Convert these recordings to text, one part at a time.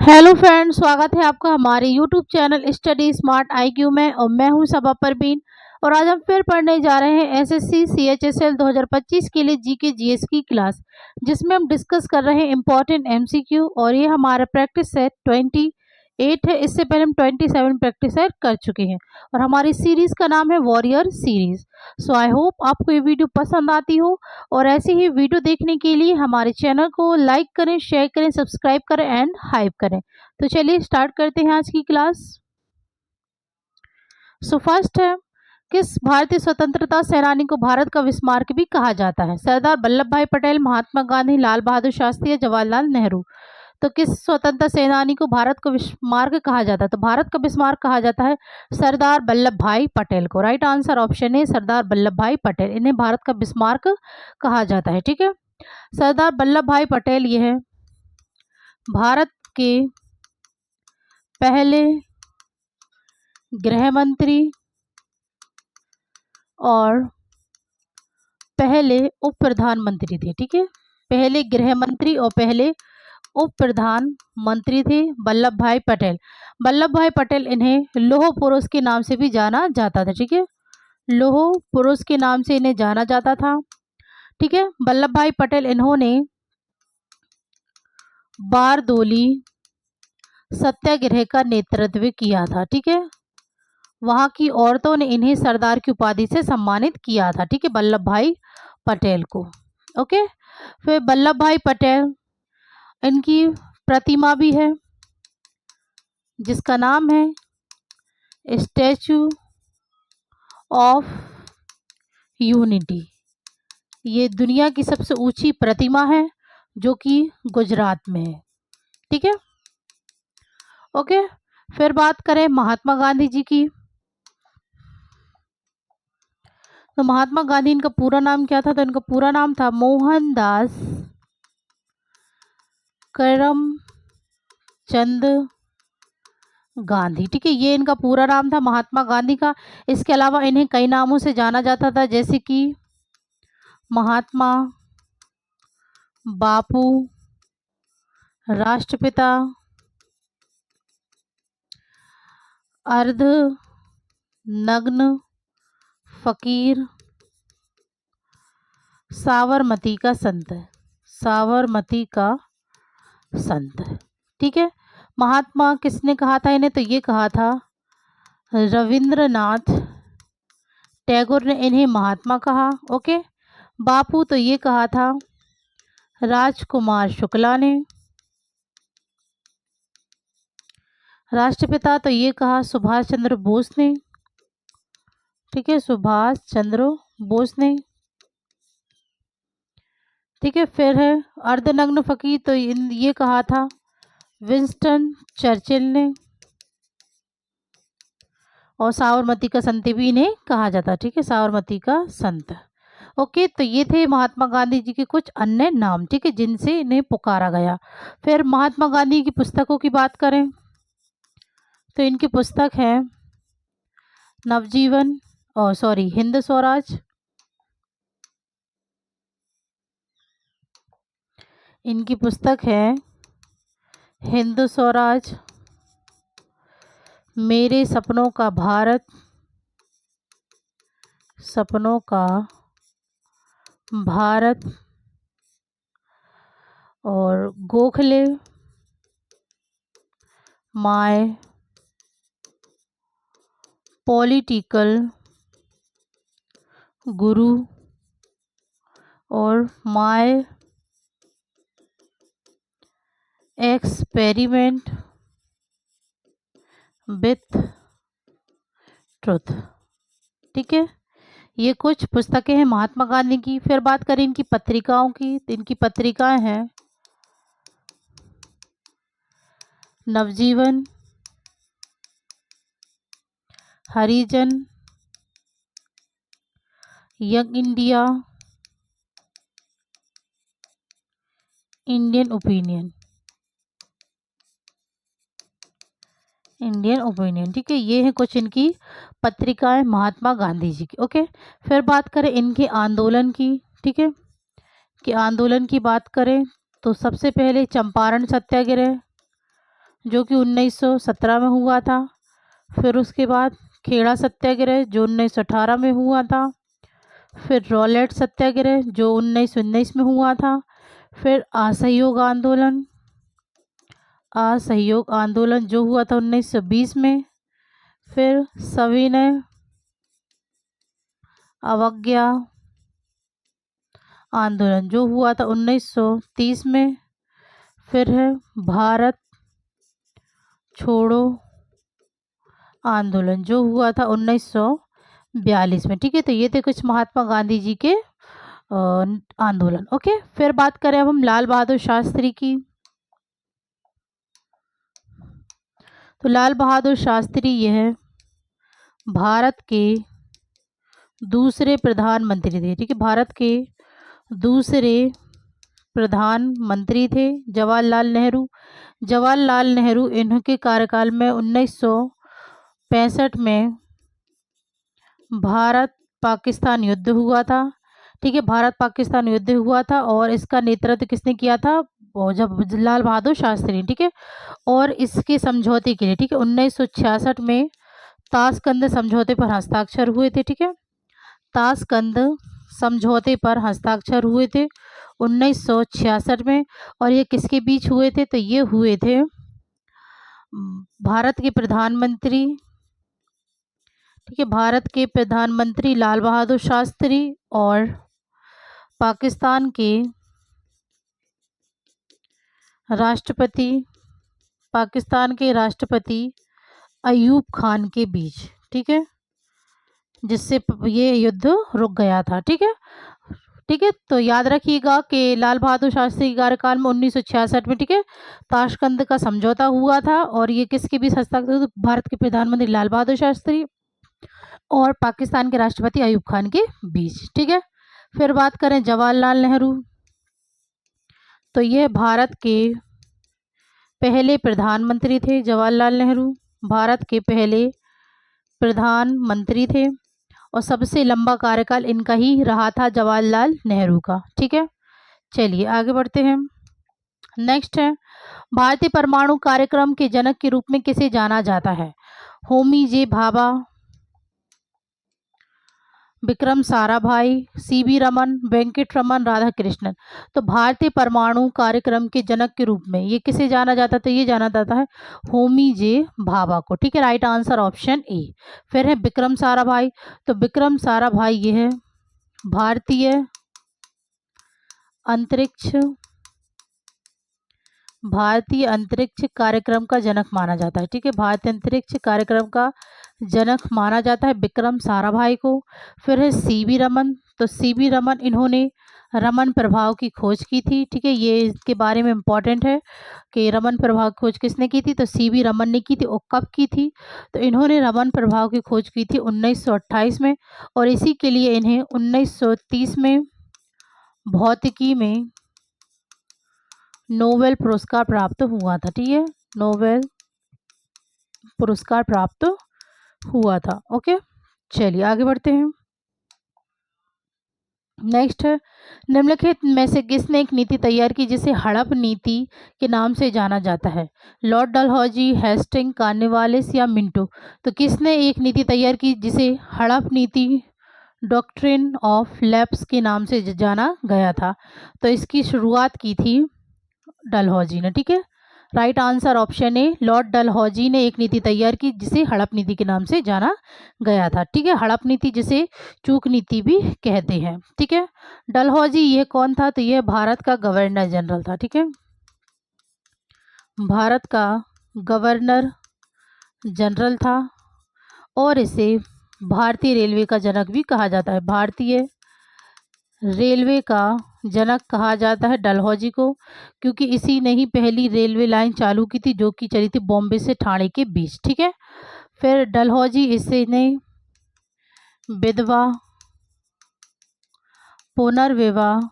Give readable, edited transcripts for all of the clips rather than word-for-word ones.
Hello friends, स्वागत है आपका हमारे YouTube channel study smart IQ में। और मैं हूं सबा परवीन। और आज हम फिर पढ़ने जा रहे हैं एसएससी सीएचएसएल 2025 के लिए जीके जीएस की क्लास, जिसमें हम डिस्कस कर रहे हैं इम्पोर्टेंट एमसीक्यू। और ये हमारा प्रैक्टिस सेट 28 है। इससे पहले हम 27 प्रैक्टिस सेट कर चुके हैं और हमारी सीरीज़ का नाम है warrior series. So I hope आपको ये वीडियो पसंद आती हो। और ऐसे ही वीडियो देखने के लिए हमारे चैनल को लाइक करें, शेयर करें, सब्सक्राइब करें एंड हाइप करें। तो चलिए स्टार्ट करते हैं आज की क्लास। सो फर्स्ट है, किस भारतीय स्वतंत्रता सेनानी को भारत का विस्मार्क भी कहा जाता है? सरदार वल्लभ भाई पटेल, महात्मा गांधी, लाल बहादुर शास्त्री या जवाहरलाल नेहरू? तो किस स्वतंत्रता सेनानी को भारत का विस्मार्क कहा जाता है? तो भारत का विस्मार्क कहा जाता है सरदार वल्लभ भाई पटेल को। राइट आंसर ऑप्शन है सरदार वल्लभ भाई पटेल, इन्हें भारत का विस्मार्क कहा जाता है। ठीक है, सरदार वल्लभ भाई पटेल ये है भारत के पहले गृह मंत्री और पहले उप प्रधानमंत्री थे। ठीक है, पहले गृह मंत्री और पहले उप प्रधानमंत्री थे वल्लभ भाई पटेल। वल्लभ भाई पटेल, इन्हें लौह पुरुष के नाम से भी जाना जाता था। ठीक है, लौह पुरुष के नाम से इन्हें जाना जाता था। ठीक है, वल्लभ भाई पटेल इन्होंने बारदोली सत्याग्रह का नेतृत्व किया था। ठीक है, वहाँ की औरतों ने इन्हें सरदार की उपाधि से सम्मानित किया था। ठीक है, वल्लभ भाई पटेल को। ओके, फिर वल्लभ भाई पटेल, इनकी प्रतिमा भी है जिसका नाम है स्टैचू ऑफ यूनिटी। ये दुनिया की सबसे ऊंची प्रतिमा है जो कि गुजरात में है। ठीक है, ओके। फिर बात करें महात्मा गांधी जी की। तो महात्मा गांधी, इनका पूरा नाम क्या था? तो इनका पूरा नाम था मोहनदास करमचंद गांधी। ठीक है, ये इनका पूरा नाम था महात्मा गांधी का। इसके अलावा इन्हें कई नामों से जाना जाता था, जैसे कि महात्मा, बापू, राष्ट्रपिता, अर्ध नग्न फकीर, साबरमती का संत, साबरमती का संत। ठीक है, महात्मा किसने कहा था इन्हें? तो ये कहा था रविंद्रनाथ टैगोर ने इन्हें महात्मा कहा। ओके, बापू तो ये कहा था राजकुमार शुक्ला ने। राष्ट्रपिता तो ये कहा सुभाष चंद्र बोस ने। ठीक है, सुभाष चंद्र बोस ने। ठीक है, फिर है अर्धनग्न फकीर, तो ये कहा था विंस्टन चर्चिल ने। और साबरमती का संत भी इन्हें कहा जाता। ठीक है, साबरमती का संत। ओके, तो ये थे महात्मा गांधी जी के कुछ अन्य नाम, ठीक है, जिनसे इन्हें पुकारा गया। फिर महात्मा गांधी की पुस्तकों की बात करें तो इनकी पुस्तक है नवजीवन, और सॉरी हिंद स्वराज। इनकी पुस्तक है हिंद स्वराज, मेरे सपनों का भारत, सपनों का भारत, और गोखले, माय पॉलिटिकल गुरु, और माय एक्सपेरिमेंट विथ ट्रुथ। ठीक है, ये कुछ पुस्तकें हैं महात्मा गांधी की। फिर बात करें इनकी पत्रिकाओं की, तो इनकी पत्रिकाएं हैं Navjivan, Harijan, young India, Indian opinion, Indian opinion. ठीक है, ये है कुछ इनकी पत्रिकाएं महात्मा गांधी जी की। ओके, फिर बात करें इनके आंदोलन की। ठीक है, कि आंदोलन की बात करें तो सबसे पहले चंपारण सत्याग्रह, जो कि 1917 में हुआ था। फिर उसके बाद खेड़ा सत्याग्रह जो 1918 में हुआ था। फिर रॉलेट सत्याग्रह जो 1919 में हुआ था। फिर असहयोग आंदोलन जो हुआ था 1920 में। फिर सविनय अवज्ञा आंदोलन जो हुआ था 1930 में। फिर है भारत छोड़ो आंदोलन जो हुआ था 1942 में। ठीक है, तो ये थे कुछ महात्मा गांधी जी के आंदोलन। ओके, फिर बात करें अब हम लाल बहादुर शास्त्री की। तो लाल बहादुर शास्त्री यह भारत के दूसरे प्रधानमंत्री थे। ठीक है, भारत के दूसरे प्रधानमंत्री थे जवाहरलाल नेहरू इनके कार्यकाल में 1965 में भारत पाकिस्तान युद्ध हुआ था। ठीक है, भारत पाकिस्तान युद्ध हुआ था और इसका नेतृत्व किसने किया था? जब लाल बहादुर शास्त्री। ठीक है, और इसके समझौते के लिए, ठीक है, 1966 में ताशकंद समझौते पर हस्ताक्षर हुए थे। ठीक है, ताशकंद समझौते पर हस्ताक्षर हुए थे 1966 में। और ये किसके बीच हुए थे? तो ये हुए थे भारत के प्रधानमंत्री, ठीक है, भारत के प्रधानमंत्री लाल बहादुर शास्त्री और पाकिस्तान के राष्ट्रपति अयूब खान के बीच। ठीक है, जिससे ये युद्ध रुक गया था। ठीक है, ठीक है, तो याद रखिएगा कि लाल बहादुर शास्त्री के कार्यकाल में 1966 में, ठीक है, ताशकंद का समझौता हुआ था और ये किसके बीच हस्ताक्षर? भारत के प्रधानमंत्री लाल बहादुर शास्त्री और पाकिस्तान के राष्ट्रपति अयूब खान के बीच। ठीक है, फिर बात करें जवाहरलाल नेहरू। तो यह भारत के पहले प्रधानमंत्री थे। जवाहरलाल नेहरू भारत के पहले प्रधानमंत्री थे और सबसे लंबा कार्यकाल इनका ही रहा था, जवाहरलाल नेहरू का। ठीक है, चलिए आगे बढ़ते हैं। नेक्स्ट है, भारतीय परमाणु कार्यक्रम के जनक के रूप में किसे जाना जाता है? होमी जे भाभा, विक्रम साराभाई, सीवी रमन, वेंकट रमन, राधा कृष्णन। तो भारतीय परमाणु कार्यक्रम के जनक के रूप में ये किसे जाना जाता है? तो ये जाना जाता है होमी जे भाभा को। ठीक है, राइट आंसर ऑप्शन ए। फिर है विक्रम साराभाई। तो विक्रम साराभाई ये है भारतीय अंतरिक्ष कार्यक्रम का जनक माना जाता है। ठीक है, भारतीय अंतरिक्ष कार्यक्रम का जनक माना जाता है विक्रम साराभाई को। फिर है सीवी रमन। तो सीवी रमन, इन्होंने रमन प्रभाव की खोज की थी। ठीक है, ये इसके बारे में इम्पॉर्टेंट है कि रमन प्रभाव की खोज किसने की थी? तो सीवी रमन ने की थी। और कब की थी? तो इन्होंने रमन प्रभाव की खोज की थी 1928 में और इसी के लिए इन्हें 1930 में भौतिकी में नोबेल पुरस्कार प्राप्त हुआ था। ठीक है, नोबेल पुरस्कार प्राप्त हुआ था। ओके, चलिए आगे बढ़ते हैं। नेक्स्ट है, निम्नलिखित में से किसने एक नीति तैयार की जिसे हड़प नीति के नाम से जाना जाता है? लॉर्ड डलहौजी, हेस्टिंग, कार्निवालिस या मिंटो। तो किसने एक नीति तैयार की जिसे हड़प नीति, डॉक्ट्रिन ऑफ लैप्स के नाम से जाना गया था? तो इसकी शुरुआत की थी डलहौजी ने। ठीक है, right answer option A, Lord Dalhousie ने एक नीति तैयार की जिसे हड़प नीति के नाम से जाना गया था। ठीक है, हड़प नीति जिसे चूक नीति भी कहते हैं। ठीक है, डलहौजी यह कौन था? तो यह भारत का गवर्नर जनरल था। ठीक है, भारत का गवर्नर जनरल था और इसे भारतीय रेलवे का जनक भी कहा जाता है। भारतीय रेलवे का जनक कहा जाता है डलहौजी को, क्योंकि इसी ने ही पहली रेलवे लाइन चालू की थी जो कि चली थी बॉम्बे से ठाणे के बीच। ठीक है, फिर डलहौजी इसे ने विधवा पुनर्विवाह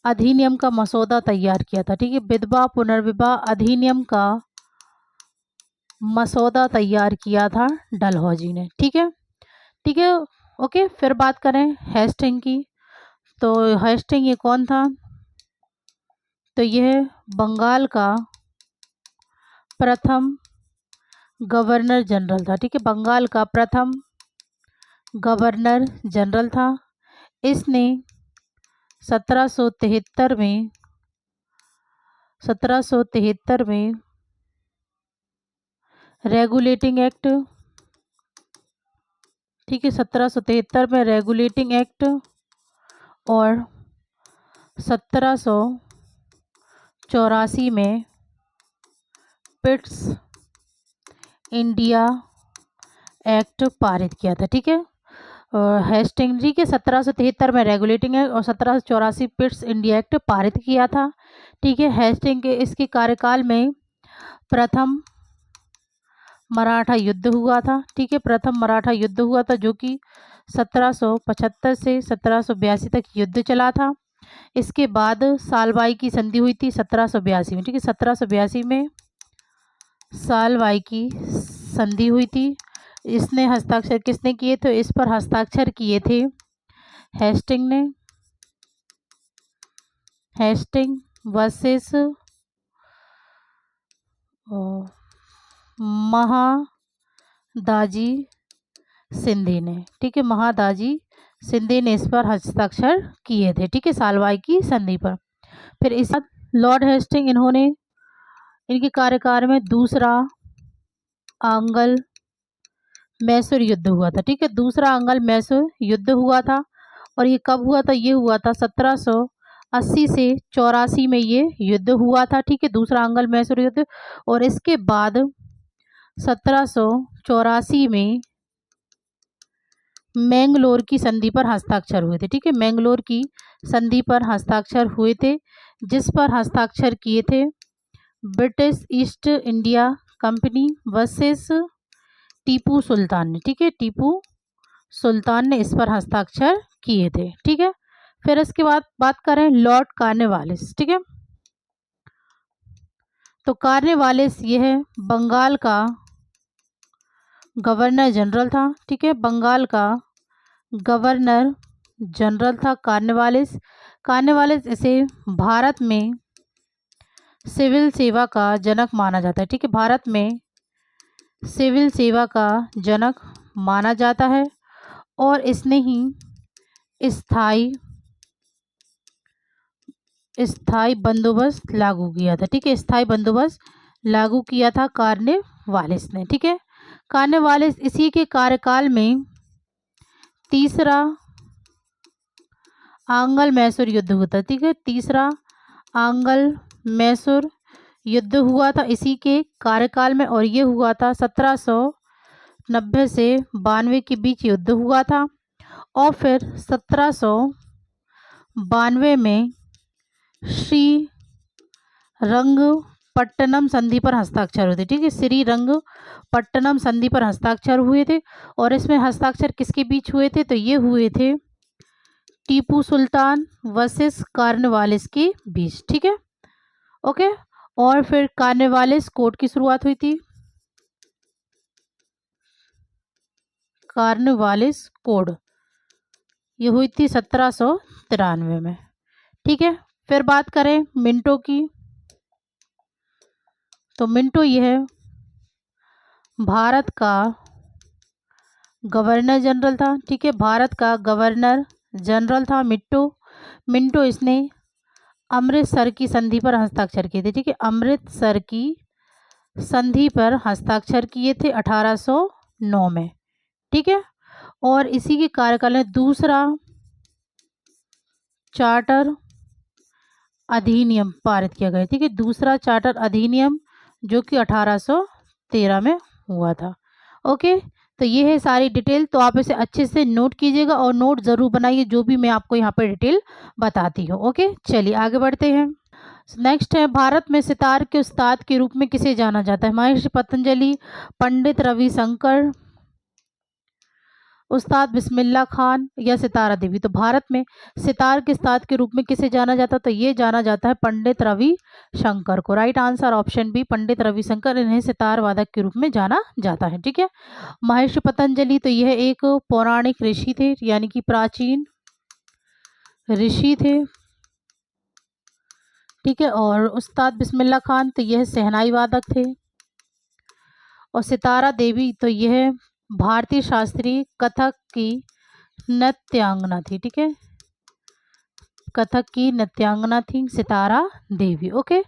अधिनियम का मसौदा तैयार किया था। ठीक है, विधवा पुनर्विवाह अधिनियम का मसौदा तैयार किया था डलहौजी ने। ठीक है, ठीक है, ओके। फिर बात करें हेस्टिंग की। तो हेस्टिंग ये कौन था? तो यह बंगाल का प्रथम गवर्नर जनरल था, ठीक है, बंगाल का प्रथम गवर्नर जनरल था। इसने 1773 में रेगुलेटिंग एक्ट, ठीक है, 1773 में रेगुलेटिंग एक्ट और 1784 में पिट्स इंडिया एक्ट पारित किया था, ठीक है। हेस्टिंग, ठीक है, 1773 में रेगुलेटिंग एक्ट और 1784 पिट्स इंडिया एक्ट पारित किया था, ठीक है। हेस्टिंग के इसके कार्यकाल में प्रथम मराठा युद्ध हुआ था, ठीक है, प्रथम मराठा युद्ध हुआ था जो कि 1775 से 1782 तक युद्ध चला था। इसके बाद सालबाई की संधि हुई थी 1782 में, ठीक है, 1782 में सालबाई की संधि हुई थी। इसने हस्ताक्षर किसने किए थे? इस पर हस्ताक्षर किए थे हेस्टिंग ने। हेस्टिंग वर्सेस महादाजी सिंधी ने, ठीक है, महादाजी सिंधी ने इस पर हस्ताक्षर किए थे, ठीक है, सालबाई की संधि पर। फिर इस लॉर्ड हेस्टिंग, इन्होंने इनके कार्यकाल में दूसरा आंग्ल मैसूर युद्ध हुआ था, ठीक है, दूसरा आंग्ल मैसूर युद्ध हुआ था। और ये कब हुआ था? ये हुआ था 1780 से 84 में ये युद्ध हुआ था, ठीक है, दूसरा आंग्ल मैसूर युद्ध। और इसके बाद 1784 में मैंगलोर की संधि पर हस्ताक्षर हुए थे, ठीक है, मैंगलोर की संधि पर हस्ताक्षर हुए थे, जिस पर हस्ताक्षर किए थे British East India company versus Tipu Sultan ने, ठीक है, टीपू सुल्तान ने इस पर हस्ताक्षर किए थे, ठीक है। फिर इसके बाद बात करें लॉर्ड कॉर्नवालिस, ठीक है। तो कॉर्नवालिस यह बंगाल का गवर्नर जनरल था, ठीक है, बंगाल का गवर्नर जनरल था कॉर्नवालिस। कॉर्नवालिस इसे भारत में सिविल सेवा का जनक माना जाता है, ठीक है, भारत में सिविल सेवा का जनक माना जाता है। और इसने ही स्थाई बंदोबस्त लागू किया था, ठीक है, स्थाई बंदोबस्त लागू किया था कॉर्नवालिस ने, ठीक है। कॉर्नवालिस इसी के कार्यकाल में तीसरा आंग्ल मैसूर युद्ध हुआ था, ठीक है, तीसरा आंग्ल मैसूर युद्ध हुआ था इसी के कार्यकाल में। और ये हुआ था 1790 से 92 के बीच युद्ध हुआ था। और फिर 1792 में श्रीरंगपट्टनम संधि पर हस्ताक्षर हुए थे, ठीक है, श्रीरंगपट्टनम संधि पर हस्ताक्षर हुए थे। और इसमें हस्ताक्षर किसके बीच हुए थे? तो ये हुए थे टीपू सुल्तान वर्सेस कॉर्नवालिस के बीच, ठीक है, ओके। और फिर कॉर्नवालिस कोड की शुरुआत हुई थी, कॉर्नवालिस कोड ये हुई थी 1793 में, ठीक है। फिर बात करें मिंटो की, तो मिंटो यह भारत का गवर्नर जनरल था, ठीक है, भारत का गवर्नर जनरल था मिंटो। इसने अमृतसर की संधि पर हस्ताक्षर किए थे, ठीक है, अमृतसर की संधि पर हस्ताक्षर किए थे 1809 में, ठीक है। और इसी के कार्यकाल में दूसरा चार्टर अधिनियम पारित किया गया, ठीक है, दूसरा चार्टर अधिनियम जो कि 1813 में हुआ था, ओके। तो ये है सारी डिटेल, तो आप इसे अच्छे से नोट कीजिएगा और नोट ज़रूर बनाइए जो भी मैं आपको यहाँ पर डिटेल बताती हूँ, ओके। चलिए आगे बढ़ते हैं। नेक्स्ट है, भारत में सितार के उस्ताद के रूप में किसे जाना जाता है? महर्षि पतंजलि, पंडित रविशंकर, उस्ताद बिस्मिल्लाह खान या सितारा देवी? तो भारत में सितार के उस्ताद के रूप में किसे जाना जाता है? तो ये जाना जाता है पंडित रविशंकर को। Right answer option B, Pandit Ravishankar, इन्हें सितार वादक के रूप में जाना जाता है, ठीक है। महर्षि पतंजलि, तो यह एक पौराणिक ऋषि थे, यानी कि प्राचीन ऋषि थे, ठीक है। और उस्ताद बिस्मिल्लाह खान, तो यह शहनाई वादक थे, और सितारा देवी तो यह भारतीय शास्त्रीय कथक की नृत्यांगना थी, ठीक है, कथक की नृत्यांगना थी सितारा देवी। ओके,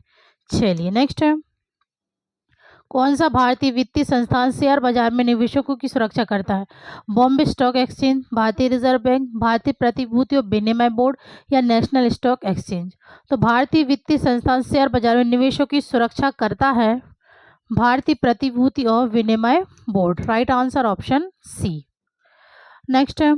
चलिए नेक्स्ट है, कौन सा भारतीय वित्तीय संस्थान शेयर बाजार में निवेशकों की सुरक्षा करता है? बॉम्बे स्टॉक एक्सचेंज, भारतीय रिजर्व बैंक, भारतीय प्रतिभूति और विनिमय बोर्ड या नेशनल स्टॉक एक्सचेंज? तो भारतीय वित्तीय संस्थान शेयर बाजार में निवेशों की सुरक्षा करता है भारतीय प्रतिभूति और विनिमय बोर्ड। Right answer option C. Next है,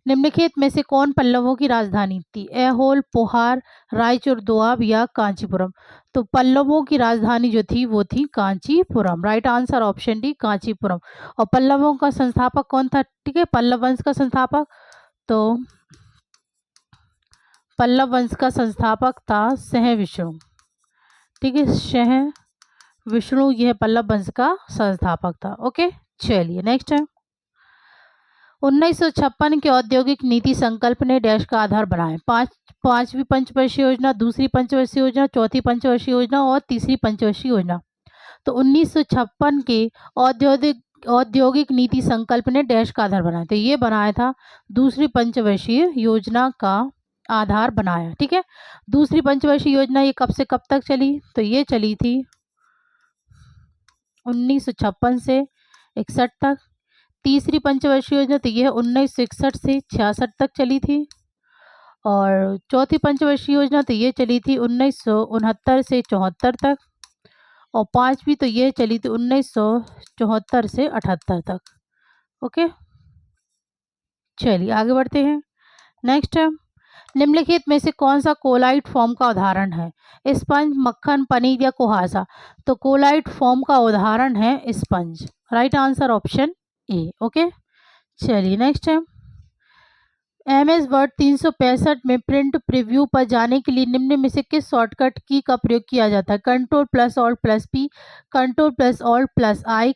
निम्नलिखित में से कौन पल्लवों की राजधानी थी? ऐहोल, पोहार, रायचूर, दोआब या कांचीपुरम? तो पल्लवों की राजधानी जो थी वो थी Kanchipuram. Right answer option D Kanchipuram. और पल्लवों का संस्थापक कौन था? ठीक है, पल्लव वंश का संस्थापक, तो पल्लव वंश का संस्थापक था सहविष्णु। ठीक है, सहविष्णु यह पल्लव वंश का संस्थापक था। ओके, चलिए नेक्स्ट है, 1956 के औद्योगिक नीति संकल्प ने डैश का आधार बनाया? पांचवी पंचवर्षीय योजना, दूसरी पंचवर्षीय योजना, चौथी पंचवर्षीय योजना और तीसरी पंचवर्षीय योजना? तो 1956 के औद्योगिक नीति संकल्प ने डैश का आधार बनाया? तो ये बनाया था दूसरी पंचवर्षीय योजना का आधार बनाया। ठीक है, दूसरी पंचवर्षीय योजना ये कब से कब तक चली? तो ये चली थी 1956 से 61 तक। तीसरी पंचवर्षीय योजना तो यह 1961 से 66 तक चली थी। और चौथी पंचवर्षीय योजना तो ये चली थी 1969 से 74 तक। और पांचवी तो ये चली थी 1974 से 78 तक। ओके, चलिए आगे बढ़ते हैं। नेक्स्ट है, निम्नलिखित में से कौन सा कोलाइट फॉर्म का उदाहरण है? स्पंज, मक्खन, पनीर या कुहासा? तो कोलाइट फॉर्म का उदाहरण है sponge. Right answer option A. Okay, चलिए नेक्स्ट है, MS वर्ड 365 में प्रिंट प्रीव्यू पर जाने के लिए निम्न में से किस शॉर्टकट की का प्रयोग किया जाता है? Control plus alt plus P, control plus alt plus I,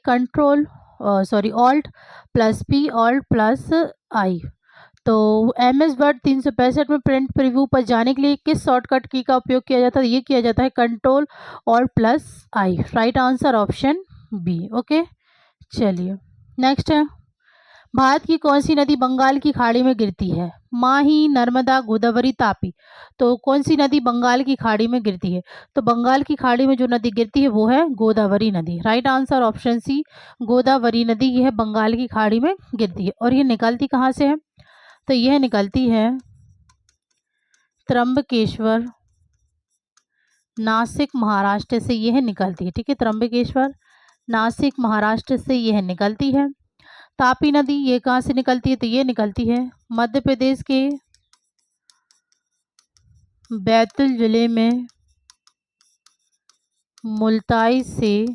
alt plus P, alt plus I? तो MS वर्ड 365 में प्रिंट प्रीव्यू पर जाने के लिए किस शॉर्टकट की का उपयोग किया जाता है? ये किया जाता है control alt plus I. Right answer option B. Okay, चलिए नेक्स्ट है, भारत की कौन सी नदी बंगाल की खाड़ी में गिरती है? माही, नर्मदा, गोदावरी, तापी? तो कौन सी नदी बंगाल की खाड़ी में गिरती है? तो बंगाल की खाड़ी में जो नदी गिरती है वो है गोदावरी नदी। Right answer option C, Godavari नदी यह बंगाल की खाड़ी में गिरती है। और ये निकलती कहाँ से है? तो यह निकलती है त्र्यंबकेश्वर, नासिक, महाराष्ट्र से यह निकलती है। ठीक है, त्र्यंबकेश्वर, नासिक, महाराष्ट्र से यह निकलती है। तापी नदी ये कहाँ से निकलती है? तो ये निकलती है मध्य प्रदेश के बैतूल जिले में मुल्ताई से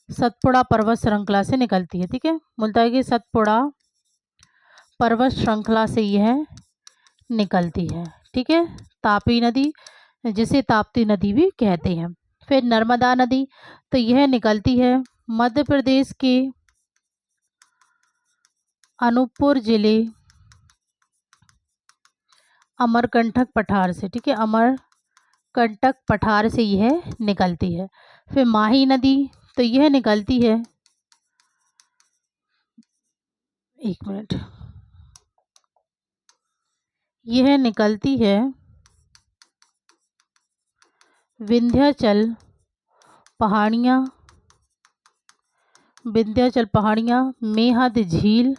सतपुड़ा पर्वत श्रृंखला से निकलती है। ठीक है, मुल्ताई के सतपुड़ा पर्वत श्रृंखला से यह निकलती है। ठीक है, तापी नदी जिसे ताप्ती नदी भी कहते हैं। फिर नर्मदा नदी तो यह निकलती है मध्य प्रदेश के अनूपपुर जिले अमरकंटक पठार से। ठीक है, अमरकंटक पठार से यह निकलती है। फिर माही नदी तो यह निकलती है, एक मिनट, यह निकलती है विंध्याचल पहाड़ियाँ, मेहद झील,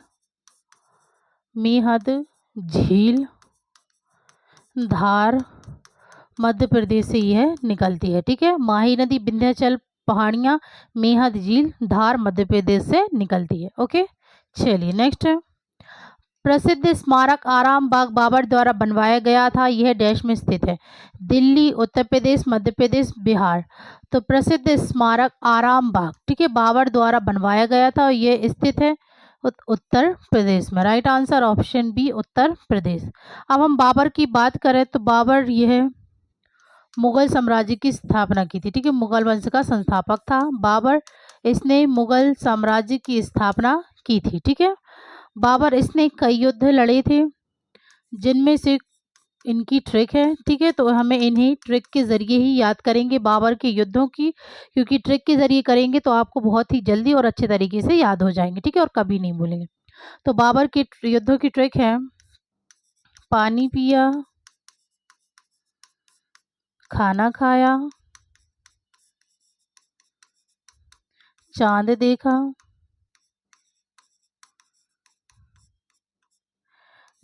धार, मध्य प्रदेश से यह निकलती है। ठीक है, माही नदी, विंध्याचल पहाड़ियाँ, मेहद झील, धार मध्य प्रदेश से निकलती है। ओके, चलिए नेक्स्ट है, प्रसिद्ध स्मारक आराम बाग बाबर द्वारा बनवाया गया था, यह डैश में स्थित है? दिल्ली, उत्तर प्रदेश, मध्य प्रदेश, बिहार? तो प्रसिद्ध स्मारक आराम बाग, ठीक है, बाबर द्वारा बनवाया गया था और यह स्थित है उत्तर प्रदेश में। Right answer option B, Uttar Pradesh. अब हम बाबर की बात करें तो बाबर यह मुगल साम्राज्य की स्थापना की थी। ठीक है, मुगल वंश का संस्थापक था बाबर, इसने मुगल साम्राज्य की स्थापना की थी। ठीक है, बाबर इसने कई युद्ध लड़े थे, जिनमें से इनकी ट्रिक है, ठीक है। तो हमें इन्हीं ट्रिक के ज़रिए ही याद करेंगे बाबर के युद्धों की, क्योंकि ट्रिक के ज़रिए करेंगे तो आपको बहुत ही जल्दी और अच्छे तरीके से याद हो जाएंगे, ठीक है, और कभी नहीं भूलेंगे। तो बाबर के युद्धों की ट्रिक है: पानी पिया, खाना खाया, चांद देखा,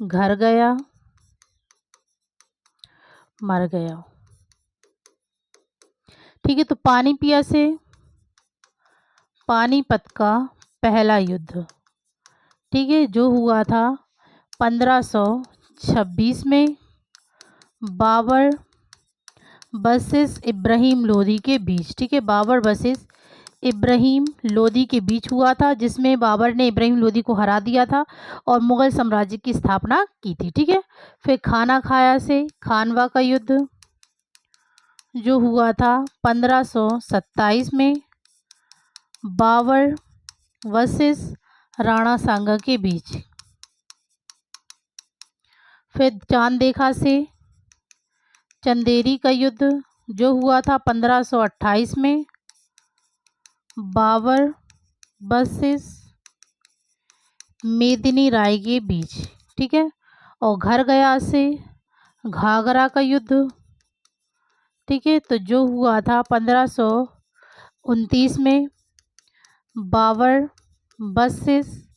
घर गया, मर गया। ठीक है, तो पानी पिया से पानीपत का पहला युद्ध, ठीक है, जो हुआ था 1526 में बाबर वर्सेस इब्राहिम लोदी के बीच, ठीक है, बाबर वर्सेस इब्राहिम लोदी के बीच हुआ था, जिसमें बाबर ने इब्राहिम लोदी को हरा दिया था और मुगल साम्राज्य की स्थापना की थी, ठीक है। फिर खाना खाया से खानवा का युद्ध, जो हुआ था 1527 में बाबर वर्सेस राणा सांगा के बीच। फिर चांद देखा से चंदेरी का युद्ध, जो हुआ था 1528 में बाबर वर्सेस मेदिनी राय के बीच, ठीक है। और घर गया से घाघरा का युद्ध, ठीक है, तो जो हुआ था 1529 में बाबर वर्सेस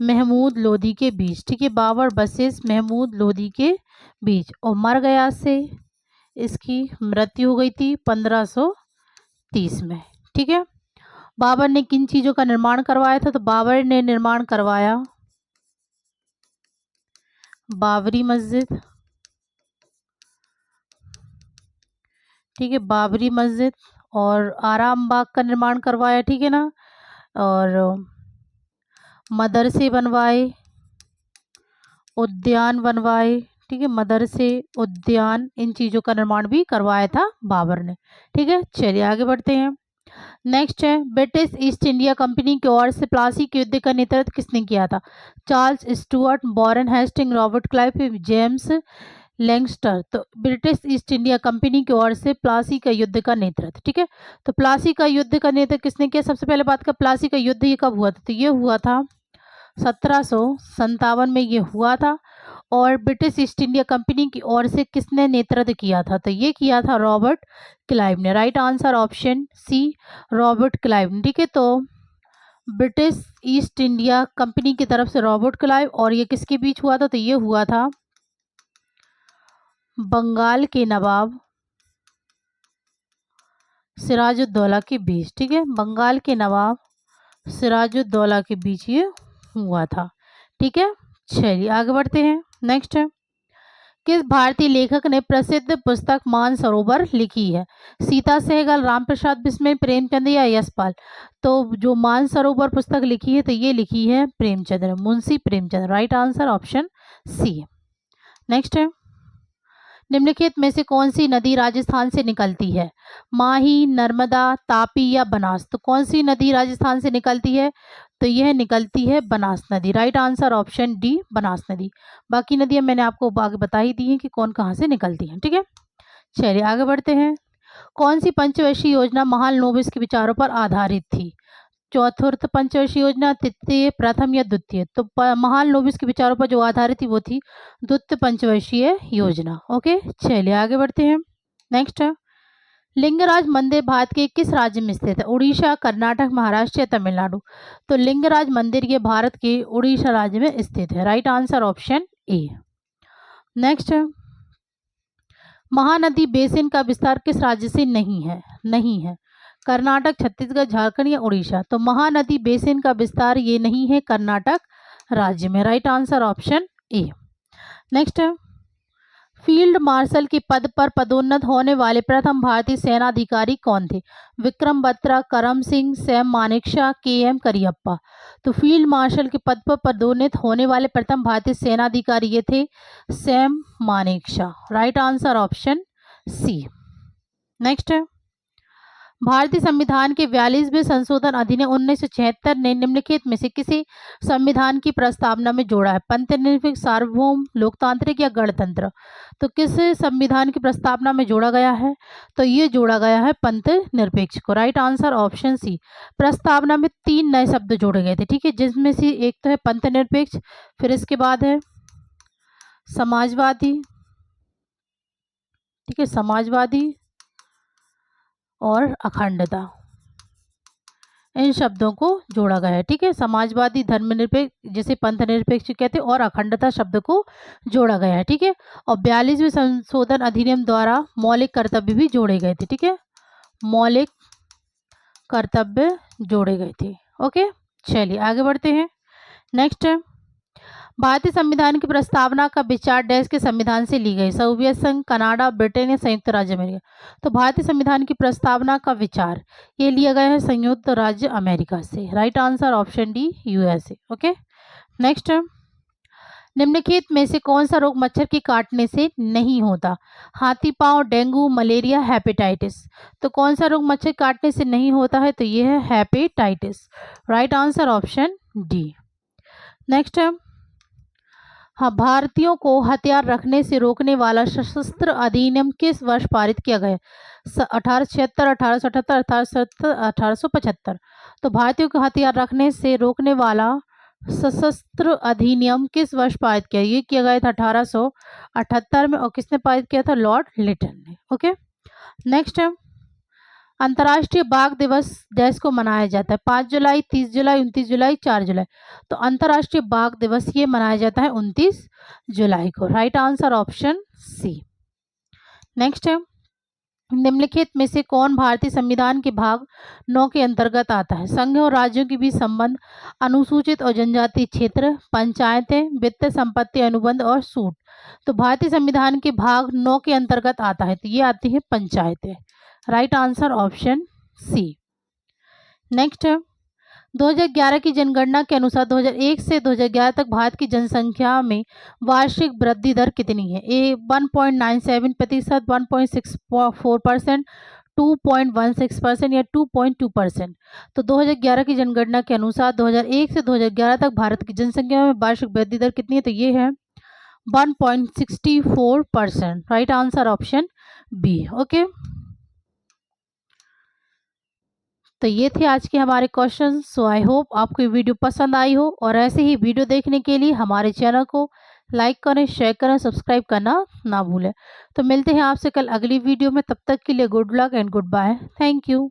महमूद लोदी के बीच, ठीक है, बाबर वर्सेस महमूद लोदी के बीच। और मर गया से इसकी मृत्यु हो गई थी 1530 में, ठीक है। बाबर ने किन चीज़ों का निर्माण करवाया था? तो बाबर ने निर्माण करवाया बाबरी मस्जिद, ठीक है, बाबरी मस्जिद, और आराम बाग का निर्माण करवाया, ठीक है ना, और मदरसे बनवाए, उद्यान बनवाए, ठीक है, मदरसे, उद्यान, इन चीज़ों का निर्माण भी करवाया था बाबर ने, ठीक है। चलिए आगे बढ़ते हैं। नेक्स्ट है, ब्रिटिश ईस्ट इंडिया कंपनी की ओर से प्लासी के युद्ध का नेतृत्व किसने किया था? Charles Stuart, Warren Hasting, Robert Clive, James Langster. तो ब्रिटिश ईस्ट इंडिया कंपनी की ओर से प्लासी का युद्ध का नेतृत्व, ठीक है। तो प्लासी का युद्ध का नेतृत्व किसने किया? सबसे पहले बात का प्लासी का युद्ध ये कब हुआ था? तो ये हुआ था 1757 में ये हुआ था। और ब्रिटिश ईस्ट इंडिया कंपनी की ओर से किसने नेतृत्व किया था? तो ये किया था रॉबर्ट क्लाइव ने। Right answer option C, Robert Clive ने, ठीक है। तो ब्रिटिश ईस्ट इंडिया कंपनी की तरफ से रॉबर्ट क्लाइव, और ये किसके बीच हुआ था? तो ये हुआ था बंगाल के नवाब सिराजुद्दौला के बीच, ठीक है, बंगाल के नवाब सिराजुद्दौला के बीच ये हुआ था, ठीक है। चलिए आगे बढ़ते हैं। नेक्स्ट है, किस भारतीय लेखक ने प्रसिद्ध पुस्तक मानसरोवर लिखी है? सीता सहगल, रामप्रसाद बिस्मिल, प्रेमचंद या यशपाल? तो जो मानसरोवर पुस्तक लिखी है तो ये लिखी है Premchandra, Munshi Premchandra. Right answer option C. Next है, निम्नलिखित में से कौन सी नदी राजस्थान से निकलती है? माही, नर्मदा, तापी या बनास? तो कौन सी नदी राजस्थान से निकलती है? तो यह निकलती है बनास नदी। Right answer option D, Banas नदी। बाकी नदियां मैंने आपको आगे बता ही दी हैं कि कौन कहाँ से निकलती हैं, ठीक है। चलिए आगे बढ़ते हैं। कौन सी पंचवर्षीय योजना महालनोबिस के विचारों पर आधारित थी? चौथुर्थ पंचवर्षीय योजना, तृतीय, प्रथम या द्वितीय? तो महालनोबिस के विचारों पर जो आधारित थी वो थी द्वितीय पंचवर्षीय योजना। ओके, चलिए आगे बढ़ते हैं। नेक्स्ट है, लिंगराज मंदिर भारत के किस राज्य में स्थित है? उड़ीसा, कर्नाटक, महाराष्ट्र या तमिलनाडु? तो लिंगराज मंदिर ये भारत के उड़ीसा राज्य में स्थित है। Right answer option A. Next है, महानदी बेसिन का विस्तार किस राज्य से नहीं है? कर्नाटक, छत्तीसगढ़, झारखंड या उड़ीसा? तो महानदी बेसिन का विस्तार ये नहीं है कर्नाटक राज्य में। Right answer option A. Next है, फील्ड मार्शल के पद पर पदोन्नत होने वाले प्रथम भारतीय सेनाधिकारी कौन थे? विक्रम बत्रा, करम सिंह, सैम मानेकशॉ, के.एम. करियप्पा? तो फील्ड मार्शल के पद पर पदोन्नत होने वाले प्रथम भारतीय सेनाधिकारी ये थे Sam Manekshaw. Right answer option C. Next है, भारतीय संविधान के 42वें संशोधन अधिनियम 1976 ने निम्नलिखित में से किसी संविधान की प्रस्तावना में जोड़ा है? पंथनिरपेक्ष, सार्वभौम, लोकतांत्रिक या गणतंत्र? तो किस संविधान की प्रस्तावना में जोड़ा गया है? तो ये जोड़ा गया है पंथनिरपेक्ष को। Right answer option C. प्रस्तावना में 3 नए शब्द जोड़े गए थे, ठीक है, जिसमें से एक तो है पंथनिरपेक्ष, फिर इसके बाद है समाजवादी, ठीक है, समाजवादी और अखंडता, इन शब्दों को जोड़ा गया है, ठीक है। समाजवादी, धर्मनिरपेक्ष जिसे पंथनिरपेक्ष कहते हैं, और अखंडता शब्द को जोड़ा गया है, ठीक है। और 42वें संशोधन अधिनियम द्वारा मौलिक कर्तव्य भी जोड़े गए थे, ठीक है, मौलिक कर्तव्य जोड़े गए थे। ओके, चलिए आगे बढ़ते हैं। नेक्स्ट है, भारतीय संविधान की प्रस्तावना का विचार डैश के संविधान से ली गई? सोवियत संघ, कनाडा, ब्रिटेन या संयुक्त राज्य अमेरिका? तो भारतीय संविधान की प्रस्तावना का विचार ये लिया गया है संयुक्त राज्य अमेरिका से। Right answer option D, USA. Okay, next, निम्नलिखित में से कौन सा रोग मच्छर के काटने से नहीं होता? हाथी पांव, डेंगू, मलेरिया, हेपेटाइटिस? तो कौन सा रोग मच्छर काटने से नहीं होता है? तो ये है hepatitis. Right answer option D. Next है, हाँ, भारतीयों को हथियार रखने से रोकने वाला सशस्त्र अधिनियम किस वर्ष पारित किया गया? 1876, 1878, 1870, 1875? तो भारतीयों को हथियार रखने से रोकने वाला सशस्त्र अधिनियम किस वर्ष पारित किया? ये किया गया था 1878 में, और किसने पारित किया था? लॉर्ड लिटन ने। ओके, नेक्स्ट है, अंतर्राष्ट्रीय बाघ दिवस डैश को मनाया जाता है? 5 जुलाई, 30 जुलाई, 29 जुलाई, 4 जुलाई? तो अंतर्राष्ट्रीय बाघ दिवस ये मनाया जाता है 29 जुलाई को। Right answer option C. Next है, निम्नलिखित में से कौन भारतीय संविधान के भाग 9 के अंतर्गत आता है? संघ और राज्यों के बीच संबंध, अनुसूचित और जनजातीय क्षेत्र, पंचायतें, वित्त संपत्ति अनुबंध और छूट? तो भारतीय संविधान के भाग 9 के अंतर्गत आता है, तो ये आती है पंचायतें। Right answer option C. Next है, 2011 की जनगणना के अनुसार 2001 से 2011 तक भारत की जनसंख्या में वार्षिक वृद्धि दर कितनी है? ए 1.97%, 1.64%, 2.16% या 2.2%? तो 2011 की जनगणना के अनुसार 2001 से 2011 तक भारत की जनसंख्या में वार्षिक वृद्धि दर कितनी है? तो ये है 1.64%। Right answer option B. Okay, तो ये थे आज के हमारे क्वेश्चन। सो आई होप आपको ये वीडियो पसंद आई हो, और ऐसे ही वीडियो देखने के लिए हमारे चैनल को लाइक करें, शेयर करें, सब्सक्राइब करना ना भूलें। तो मिलते हैं आपसे कल अगली वीडियो में, तब तक के लिए good luck and goodbye. Thank you.